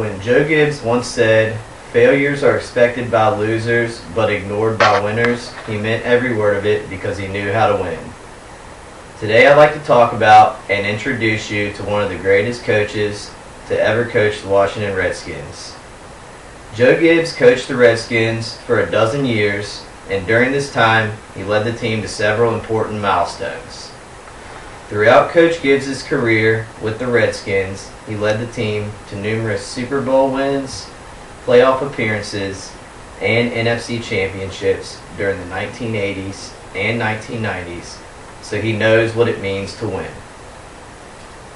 When Joe Gibbs once said, "Failures are expected by losers, but ignored by winners," he meant every word of it because he knew how to win. Today I'd like to talk about and introduce you to one of the greatest coaches to ever coach the Washington Redskins. Joe Gibbs coached the Redskins for a dozen years, and during this time he led the team to several important milestones. Throughout Coach Gibbs' career with the Redskins, he led the team to numerous Super Bowl wins, playoff appearances, and NFC championships during the 1980s and 1990s, so he knows what it means to win.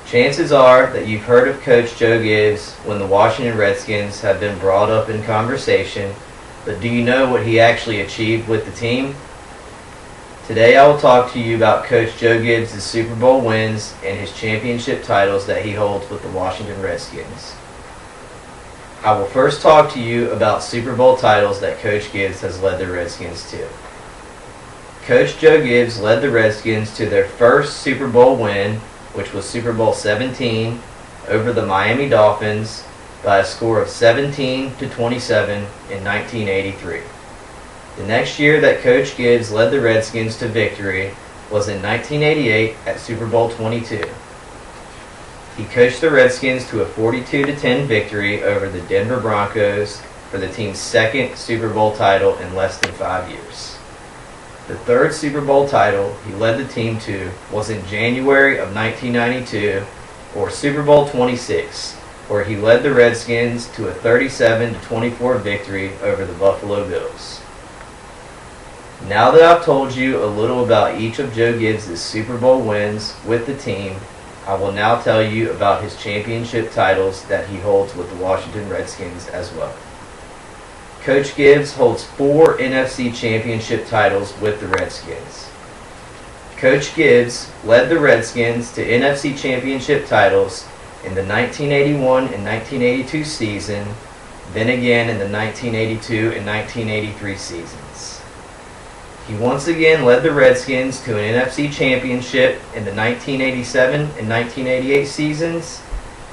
Chances are that you've heard of Coach Joe Gibbs when the Washington Redskins have been brought up in conversation, but do you know what he actually achieved with the team? Today I will talk to you about Coach Joe Gibbs' Super Bowl wins and his championship titles that he holds with the Washington Redskins. I will first talk to you about Super Bowl titles that Coach Gibbs has led the Redskins to. Coach Joe Gibbs led the Redskins to their first Super Bowl win, which was Super Bowl 17 over the Miami Dolphins by a score of 17-27 in 1983. The next year that Coach Gibbs led the Redskins to victory was in 1988 at Super Bowl 22. He coached the Redskins to a 42-10 victory over the Denver Broncos for the team's second Super Bowl title in less than 5 years. The third Super Bowl title he led the team to was in January of 1992, or Super Bowl 26, where he led the Redskins to a 37-24 victory over the Buffalo Bills. Now that I've told you a little about each of Joe Gibbs' Super Bowl wins with the team, I will now tell you about his championship titles that he holds with the Washington Redskins as well. Coach Gibbs holds 4 NFC championship titles with the Redskins. Coach Gibbs led the Redskins to NFC championship titles in the 1981 and 1982 season, then again in the 1982 and 1983 seasons. He once again led the Redskins to an NFC championship in the 1987 and 1988 seasons,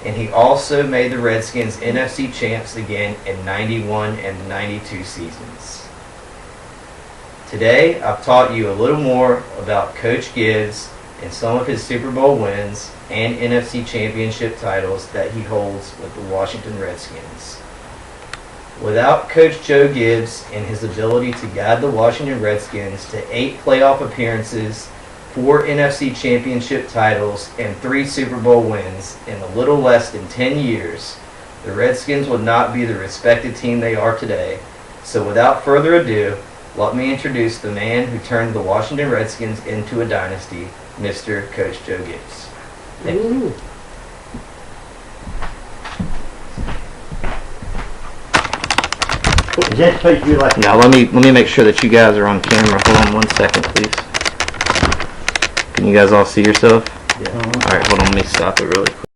and he also made the Redskins NFC champs again in 91 and 92 seasons. Today, I've taught you a little more about Coach Gibbs and some of his Super Bowl wins and NFC championship titles that he holds with the Washington Redskins. Without Coach Joe Gibbs and his ability to guide the Washington Redskins to 8 playoff appearances, 4 NFC championship titles, and 3 Super Bowl wins in a little less than 10 years, the Redskins would not be the respected team they are today. So without further ado, let me introduce the man who turned the Washington Redskins into a dynasty, Mr. Coach Joe Gibbs. Thank you. Is that supposed to be like... Now let me make sure that you guys are on camera. Hold on 1 second, please. Can you guys all see yourself? Yeah. Alright, hold on, let me stop it really quick.